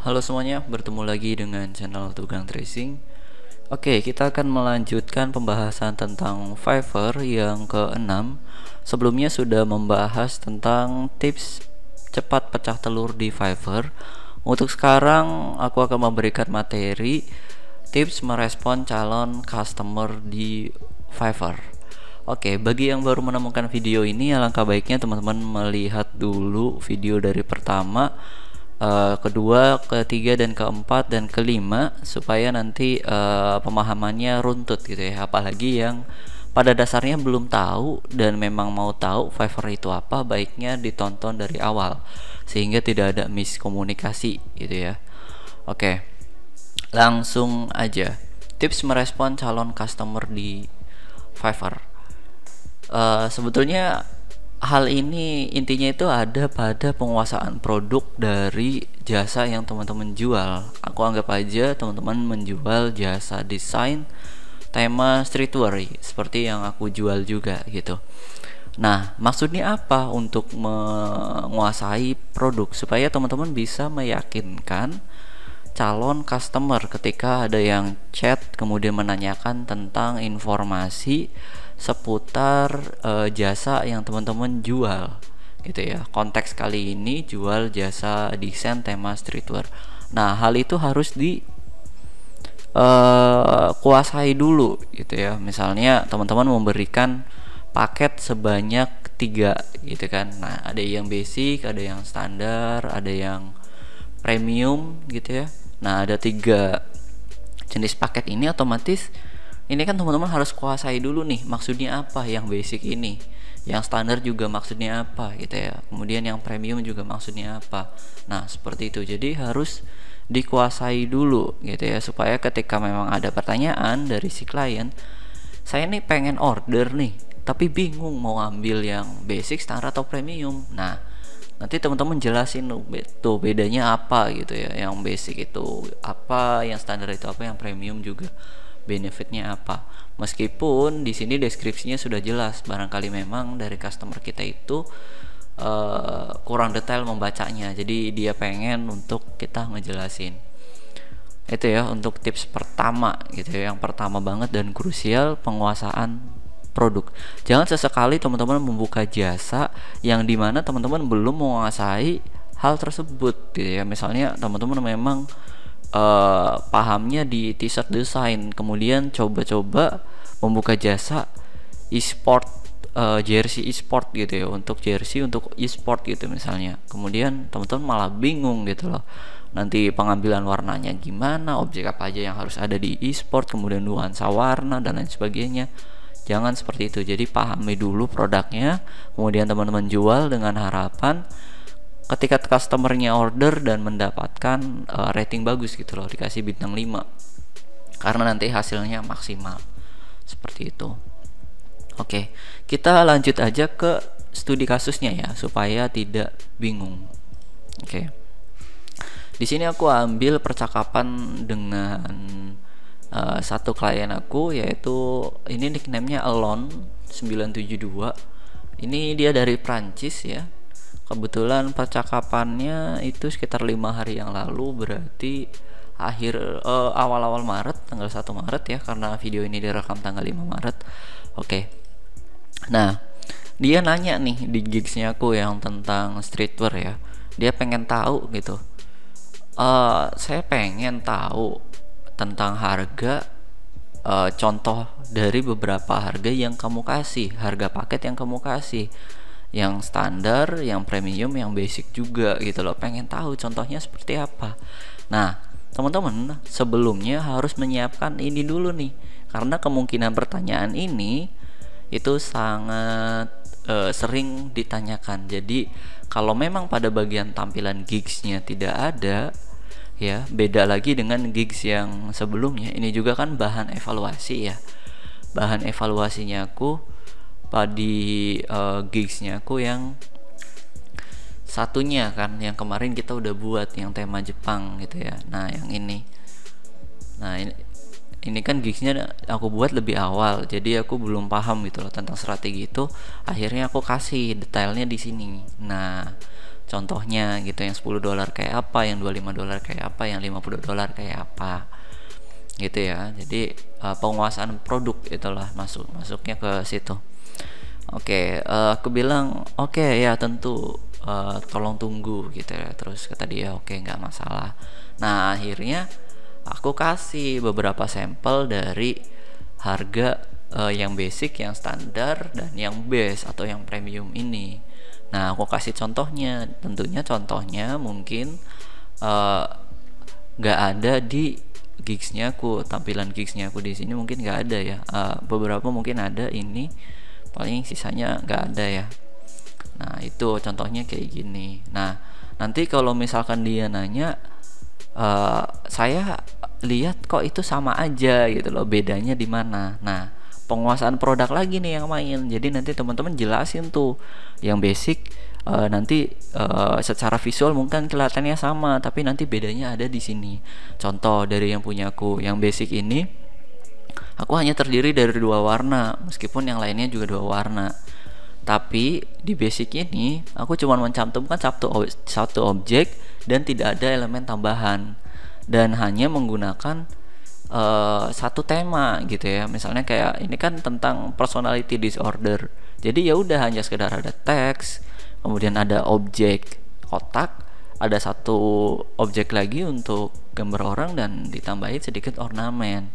Halo semuanya, bertemu lagi dengan channel Tukang Tracing. Oke, kita akan melanjutkan pembahasan tentang Fiverr yang ke-6. Sebelumnya sudah membahas tentang tips cepat pecah telur di Fiverr. Untuk sekarang aku akan memberikan materi tips merespon calon customer di Fiverr. Oke, bagi yang baru menemukan video ini, alangkah baiknya teman-teman melihat dulu video dari pertama, kedua, ketiga, dan keempat, dan kelima, supaya nanti pemahamannya runtut gitu ya. Apalagi yang pada dasarnya belum tahu dan memang mau tahu Fiverr itu apa, baiknya ditonton dari awal sehingga tidak ada miskomunikasi gitu ya. Oke, langsung aja. Tips merespon calon customer di Fiverr. Sebetulnya hal ini intinya itu ada pada penguasaan produk dari jasa yang teman-teman jual. Aku anggap aja teman-teman menjual jasa desain tema streetwear seperti yang aku jual juga gitu. Nah, maksudnya apa untuk menguasai produk? Supaya teman-teman bisa meyakinkan calon customer ketika ada yang chat kemudian menanyakan tentang informasi seputar jasa yang teman-teman jual gitu ya. Konteks kali ini jual jasa desain tema streetwear. Nah, hal itu harus di kuasai dulu gitu ya. Misalnya teman-teman memberikan paket sebanyak 3 gitu kan. Nah, ada yang basic, ada yang standar, ada yang premium gitu ya. Nah, ada 3 jenis paket ini. Otomatis ini kan teman-teman harus kuasai dulu nih, maksudnya apa yang basic ini, yang standar juga maksudnya apa gitu ya, kemudian yang premium juga maksudnya apa. Nah, seperti itu. Jadi harus dikuasai dulu gitu ya, supaya ketika memang ada pertanyaan dari si klien, saya nih pengen order nih tapi bingung mau ambil yang basic, standar, atau premium. Nah, nanti teman-teman jelasin tuh bedanya apa gitu ya, yang basic itu apa, yang standar itu apa, yang premium juga benefitnya apa. Meskipun di sini deskripsinya sudah jelas, barangkali memang dari customer kita itu kurang detail membacanya, jadi dia pengen untuk kita ngejelasin. Itu ya untuk tips pertama gitu ya, yang pertama banget dan krusial, penguasaan produk. Jangan sesekali teman-teman membuka jasa yang dimana teman-teman belum menguasai hal tersebut gitu ya. Misalnya teman-teman memang pahamnya di t-shirt desain, kemudian coba-coba membuka jasa e-sport, jersey e-sport gitu ya, untuk jersey untuk e-sport gitu misalnya. Kemudian teman-teman malah bingung gitu loh, nanti pengambilan warnanya gimana, objek apa aja yang harus ada di e-sport, kemudian nuansa warna dan lain sebagainya. Jangan seperti itu. Jadi pahami dulu produknya, kemudian teman-teman jual dengan harapan ketika customernya order dan mendapatkan rating bagus gitu loh, dikasih bintang 5, karena nanti hasilnya maksimal. Seperti itu. Oke, kita lanjut aja ke studi kasusnya ya, supaya tidak bingung. Oke, di sini aku ambil percakapan dengan satu klien aku, yaitu ini nicknamenya Alon972. Ini dia dari Prancis ya. Kebetulan percakapannya itu sekitar 5 hari yang lalu, berarti awal-awal Maret, tanggal 1 Maret ya, karena video ini direkam tanggal 5 Maret. Oke. Nah, dia nanya nih di gigsnya aku yang tentang streetwear ya. Dia pengen tahu gitu. Saya pengen tahu tentang harga, contoh dari beberapa harga yang kamu kasih, harga paket yang kamu kasih, yang standar, yang premium, yang basic juga gitu loh. Pengen tahu contohnya seperti apa. Nah, teman-teman sebelumnya harus menyiapkan ini dulu nih, karena kemungkinan pertanyaan ini itu sangat sering ditanyakan. Jadi kalau memang pada bagian tampilan gigsnya tidak ada ya, beda lagi dengan gigs yang sebelumnya. Ini juga kan bahan evaluasi ya, bahan evaluasinya aku di gigsnya aku yang satunya kan, yang kemarin kita udah buat yang tema Jepang gitu ya. Nah, yang ini, nah ini kan gigsnya aku buat lebih awal, jadi aku belum paham gitu loh tentang strategi itu. Akhirnya aku kasih detailnya di sini. Nah, contohnya gitu, yang $10 kayak apa, yang $25 kayak apa, yang $50 kayak apa gitu ya. Jadi penguasaan produk itulah masuknya ke situ. Oke, aku bilang oke ya tentu, tolong tunggu gitu ya. Terus kata dia oke, nggak masalah. Nah akhirnya aku kasih beberapa sampel dari harga yang basic, yang standar, dan yang base atau yang premium ini. Nah aku kasih contohnya, tentunya contohnya mungkin nggak ada di gigsnya aku, tampilan gigsnya aku di sini mungkin nggak ada ya. Beberapa mungkin ada, ini paling sisanya nggak ada ya. Nah itu contohnya kayak gini. Nah nanti kalau misalkan dia nanya, saya lihat kok itu sama aja gitu loh, bedanya di mana. Nah penguasaan produk lagi nih yang main. Jadi nanti teman-teman jelasin tuh yang basic, nanti secara visual mungkin kelihatannya sama, tapi nanti bedanya ada di sini. Contoh dari yang punya aku, yang basic ini aku hanya terdiri dari 2 warna, meskipun yang lainnya juga 2 warna. Tapi di basic ini aku cuma mencantumkan satu objek dan tidak ada elemen tambahan, dan hanya menggunakan satu tema gitu ya. Misalnya kayak ini kan tentang personality disorder, jadi ya udah hanya sekedar ada teks, kemudian ada objek kotak, ada satu objek lagi untuk gambar orang, dan ditambahin sedikit ornamen,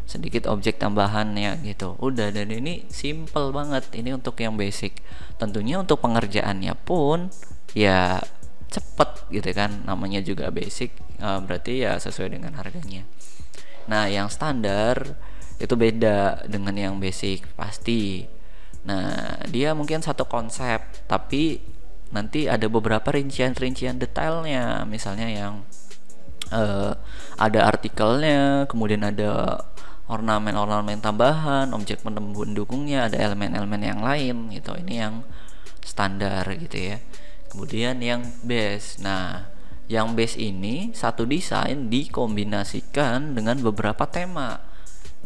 sedikit objek tambahannya gitu. Udah, dan ini simple banget. Ini untuk yang basic. Tentunya untuk pengerjaannya pun ya cepet gitu kan, namanya juga basic, berarti ya sesuai dengan harganya. Nah yang standar itu beda dengan yang basic pasti. Nah dia mungkin satu konsep, tapi nanti ada beberapa rincian detailnya. Misalnya yang ada artikelnya, kemudian ada ornamen tambahan, objek pendukungnya, ada elemen-elemen yang lain gitu. Ini yang standar gitu ya. Kemudian yang base. Nah yang base ini satu desain dikombinasikan dengan beberapa tema.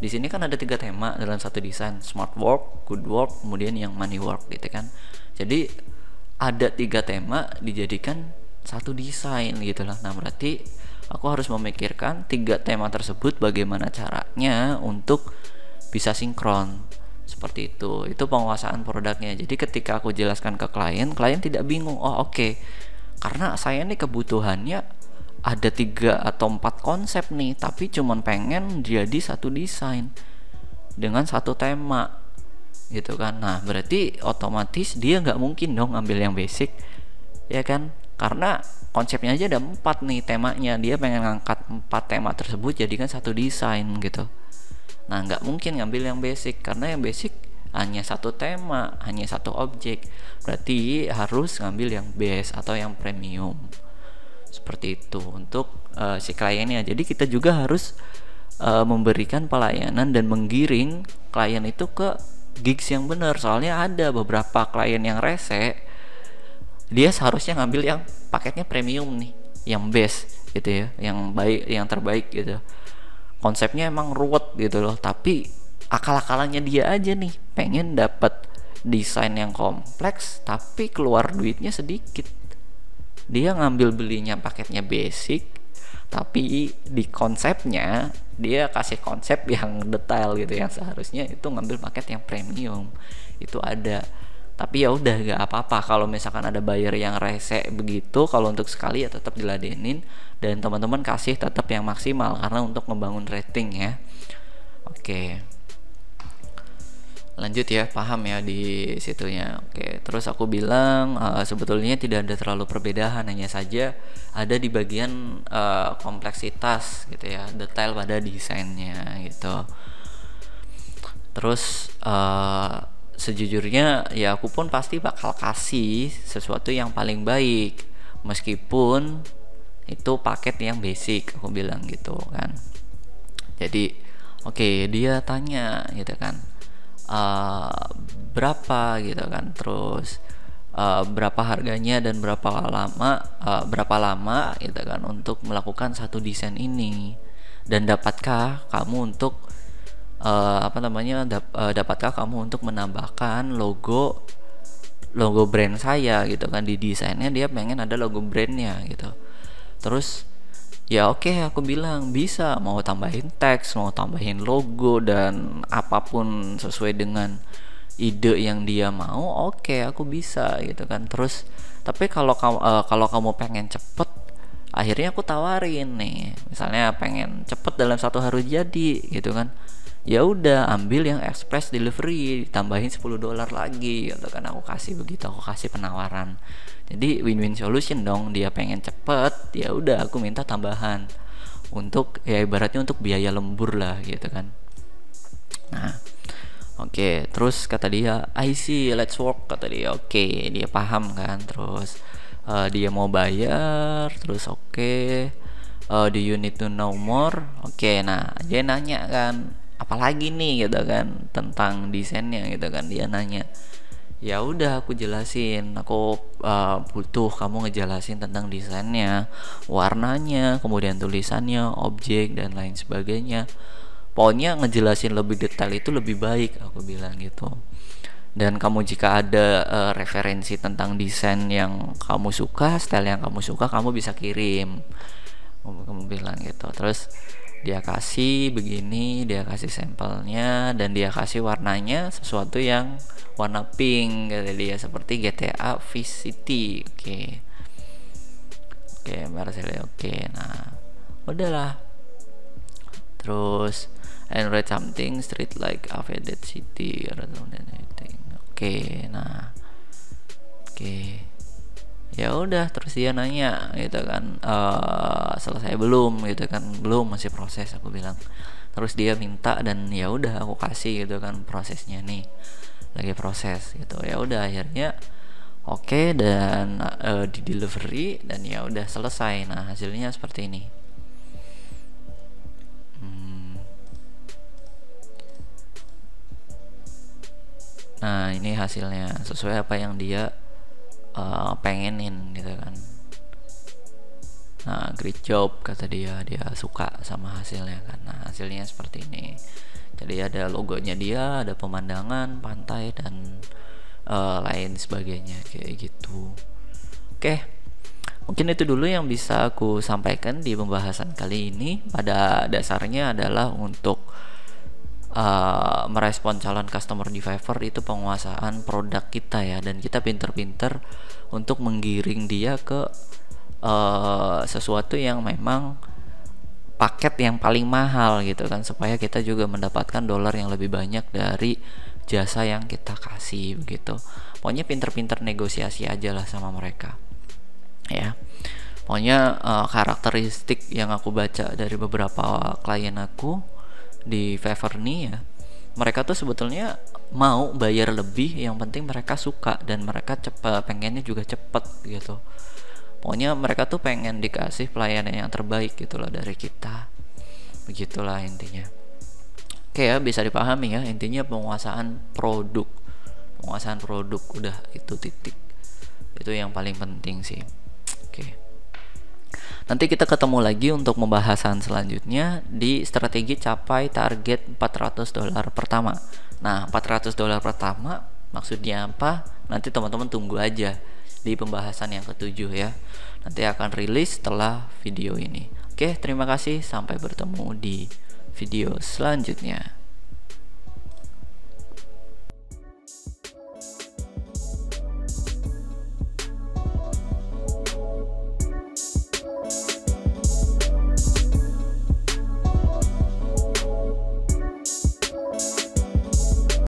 Di sini kan ada 3 tema dalam satu desain: smart work, good work, kemudian yang money work gitu kan. Jadi ada 3 tema dijadikan satu desain gitu lah. Nah berarti aku harus memikirkan 3 tema tersebut bagaimana caranya untuk bisa sinkron. Seperti itu penguasaan produknya. Jadi ketika aku jelaskan ke klien tidak bingung. Oh oke, karena saya nih kebutuhannya ada 3 atau 4 konsep nih, tapi cuman pengen jadi satu desain dengan satu tema gitu kan. Nah berarti otomatis dia nggak mungkin dong ambil yang basic ya kan, karena konsepnya aja ada 4 nih temanya, dia pengen ngangkat 4 tema tersebut jadikan satu desain gitu. Nah nggak mungkin ngambil yang basic, karena yang basic hanya satu tema, hanya satu objek. Berarti harus ngambil yang base atau yang premium. Seperti itu untuk si kliennya. Jadi kita juga harus memberikan pelayanan dan menggiring klien itu ke gigs yang benar. Soalnya ada beberapa klien yang rese, dia seharusnya ngambil yang paketnya premium nih, yang base gitu ya, yang baik, yang terbaik gitu. Konsepnya emang ruwet gitu loh, tapi akal-akalannya dia aja nih pengen dapat desain yang kompleks tapi keluar duitnya sedikit. Dia ngambil belinya paketnya basic, tapi di konsepnya dia kasih konsep yang detail gitu, yang seharusnya itu ngambil paket yang premium. Itu ada. Tapi ya udah gak apa-apa kalau misalkan ada buyer yang rese begitu. Kalau untuk sekali ya tetap diladenin, dan teman-teman kasih tetap yang maksimal karena untuk membangun rating ya. Oke, lanjut ya, paham ya di situnya. Oke, terus aku bilang sebetulnya tidak ada terlalu perbedaan, hanya saja ada di bagian kompleksitas gitu ya, detail pada desainnya gitu. Terus sejujurnya ya aku pun pasti bakal kasih sesuatu yang paling baik, meskipun itu paket yang basic, aku bilang gitu kan. Jadi oke, dia tanya gitu kan, berapa gitu kan, terus berapa harganya dan berapa lama gitu kan untuk melakukan satu desain ini, dan dapatkah kamu untuk dapatkah kamu untuk menambahkan logo logo brand saya gitu kan, di desainnya dia pengen ada logo brandnya gitu. Terus ya oke, aku bilang bisa, mau tambahin teks, mau tambahin logo dan apapun sesuai dengan ide yang dia mau, oke aku bisa gitu kan. Terus tapi kalau kamu pengen cepet, akhirnya aku tawarin nih, misalnya pengen cepet dalam 1 hari jadi gitu kan, ya udah ambil yang express delivery, tambahin $10 lagi gitu kan. Aku kasih begitu, aku kasih penawaran. Jadi win-win solution dong. Dia pengen cepet, ya udah aku minta tambahan untuk ya ibaratnya untuk biaya lembur lah gitu kan. Nah oke, terus kata dia I see, let's work, kata dia. Oke, dia paham kan. Terus dia mau bayar. Terus oke, do you need to know more? Oke, nah dia nanya kan, apalagi nih gitu kan tentang desainnya gitu kan. Dia nanya, ya udah aku jelasin, aku butuh kamu ngejelasin tentang desainnya, warnanya, kemudian tulisannya, objek dan lain sebagainya. Pokoknya ngejelasin lebih detail itu lebih baik, aku bilang gitu. Dan kamu jika ada referensi tentang desain yang kamu suka, style yang kamu suka, kamu bisa kirim, kamu bilang gitu. Terus dia kasih begini, dia kasih sampelnya, dan dia kasih warnanya sesuatu yang warna pink, kata dia, seperti GTA Vice City. Oke, Marcelo. Oke, nah udahlah. Terus and read something street like Avedette City or anything. Oke, nah oke, ya udah. Terus dia nanya gitu kan, selesai belum gitu kan. Belum, masih proses, aku bilang. Terus dia minta, dan ya udah aku kasih gitu kan, prosesnya nih lagi proses gitu. Ya udah akhirnya oke, dan di delivery, dan ya udah selesai. Nah hasilnya seperti ini. Nah ini hasilnya sesuai apa yang dia pengenin gitu kan. Nah great job, kata dia. Dia suka sama hasilnya kan. Nah hasilnya seperti ini. Jadi ada logonya dia, ada pemandangan pantai dan lain sebagainya kayak gitu. Oke, mungkin itu dulu yang bisa aku sampaikan di pembahasan kali ini. Pada dasarnya adalah untuk merespon calon customer di Fiverr itu penguasaan produk kita ya, dan kita pinter-pinter untuk menggiring dia ke sesuatu yang memang paket yang paling mahal gitu kan, supaya kita juga mendapatkan dolar yang lebih banyak dari jasa yang kita kasih begitu. Pokoknya pinter-pinter negosiasi aja lah sama mereka ya. Pokoknya karakteristik yang aku baca dari beberapa klien aku di Fiverr nih ya, mereka tuh sebetulnya mau bayar lebih, yang penting mereka suka dan mereka pengennya juga cepet gitu. Pokoknya mereka tuh pengen dikasih pelayanan yang terbaik gitu loh dari kita. Begitulah intinya. Oke ya, bisa dipahami ya, intinya penguasaan produk. Penguasaan produk, udah itu titik. Itu yang paling penting sih. Oke. Nanti kita ketemu lagi untuk pembahasan selanjutnya di strategi capai target $400 pertama. Nah, $400 pertama maksudnya apa? Nanti teman-teman tunggu aja di pembahasan yang ke-7 ya. Nanti akan rilis setelah video ini. Oke, terima kasih. Sampai bertemu di video selanjutnya.